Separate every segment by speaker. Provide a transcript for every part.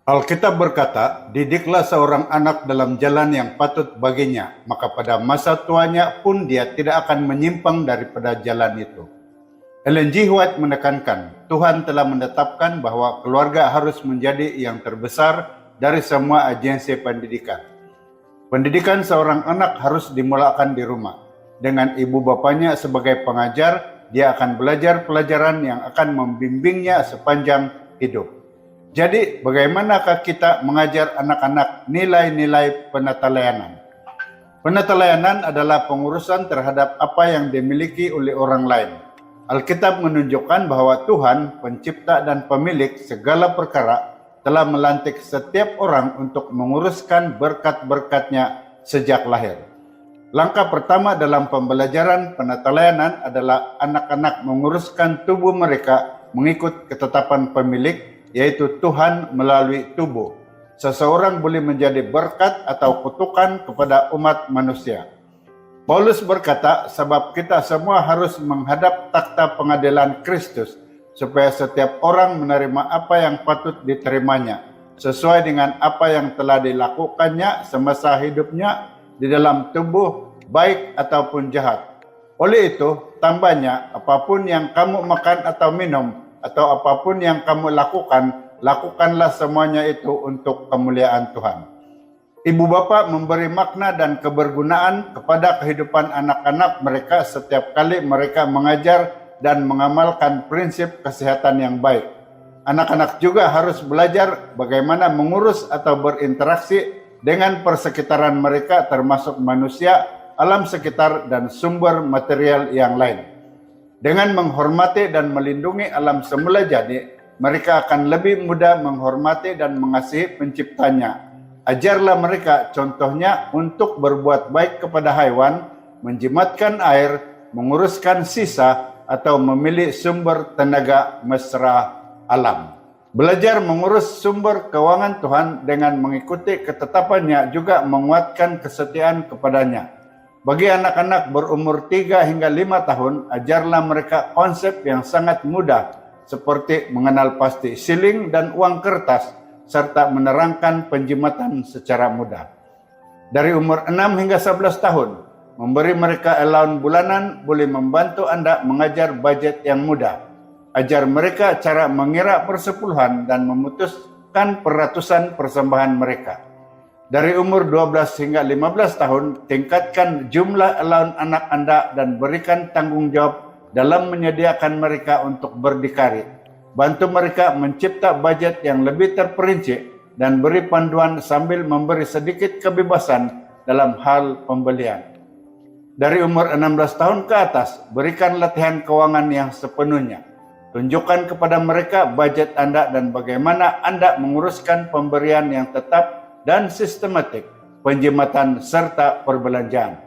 Speaker 1: Alkitab berkata, "Didiklah seorang anak dalam jalan yang patut baginya, maka pada masa tuanya pun dia tidak akan menyimpang daripada jalan itu." Ellen G. White menekankan, Tuhan telah menetapkan bahwa keluarga harus menjadi yang terbesar dari semua agensi pendidikan. Pendidikan seorang anak harus dimulakan di rumah. Dengan ibu bapanya sebagai pengajar, dia akan belajar pelajaran yang akan membimbingnya sepanjang hidup. Jadi, bagaimanakah kita mengajar anak-anak nilai-nilai penatalayanan? Penatalayanan adalah pengurusan terhadap apa yang dimiliki oleh orang lain. Alkitab menunjukkan bahwa Tuhan, pencipta dan pemilik segala perkara, telah melantik setiap orang untuk menguruskan berkat-berkatnya sejak lahir. Langkah pertama dalam pembelajaran penatalayanan adalah anak-anak menguruskan tubuh mereka mengikut ketetapan pemilik, yaitu Tuhan melalui tubuh. Seseorang boleh menjadi berkat atau kutukan kepada umat manusia. Paulus berkata, sebab kita semua harus menghadap takhta pengadilan Kristus, supaya setiap orang menerima apa yang patut diterimanya, sesuai dengan apa yang telah dilakukannya semasa hidupnya di dalam tubuh, baik ataupun jahat. Oleh itu, tambahnya, apapun yang kamu makan atau minum, atau apapun yang kamu lakukan, lakukanlah semuanya itu untuk kemuliaan Tuhan. Ibu bapa memberi makna dan kebergunaan kepada kehidupan anak-anak mereka setiap kali mereka mengajar dan mengamalkan prinsip kesehatan yang baik. Anak-anak juga harus belajar bagaimana mengurus atau berinteraksi dengan persekitaran mereka, termasuk manusia, alam sekitar, dan sumber material yang lain. Dengan menghormati dan melindungi alam semula jadi, mereka akan lebih mudah menghormati dan mengasihi penciptanya. Ajarlah mereka contohnya untuk berbuat baik kepada haiwan, menjimatkan air, menguruskan sisa, atau memilih sumber tenaga mesra alam. Belajar mengurus sumber keuangan Tuhan dengan mengikuti ketetapannya juga menguatkan kesetiaan kepadanya. Bagi anak-anak berumur 3 hingga 5 tahun, ajarlah mereka konsep yang sangat mudah seperti mengenal pasti siling dan uang kertas, serta menerangkan penjimatan secara mudah. Dari umur 6 hingga 11 tahun, memberi mereka allowance bulanan boleh membantu Anda mengajar budget yang mudah. Ajar mereka cara mengira persepuluhan dan memutuskan peratusan persembahan mereka. Dari umur 12 hingga 15 tahun, tingkatkan jumlah allowance anak Anda dan berikan tanggung jawab dalam menyediakan mereka untuk berdikari. Bantu mereka mencipta budget yang lebih terperinci dan beri panduan sambil memberi sedikit kebebasan dalam hal pembelian. Dari umur 16 tahun ke atas, berikan latihan keuangan yang sepenuhnya. Tunjukkan kepada mereka budget Anda dan bagaimana Anda menguruskan pemberian yang tetap dan sistematik, penjimatan serta perbelanjaan.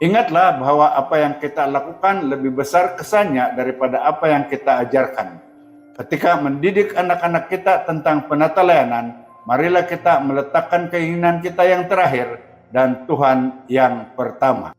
Speaker 1: Ingatlah bahwa apa yang kita lakukan lebih besar kesannya daripada apa yang kita ajarkan. Ketika mendidik anak-anak kita tentang penatalayanan, marilah kita meletakkan keinginan kita yang terakhir dan Tuhan yang pertama.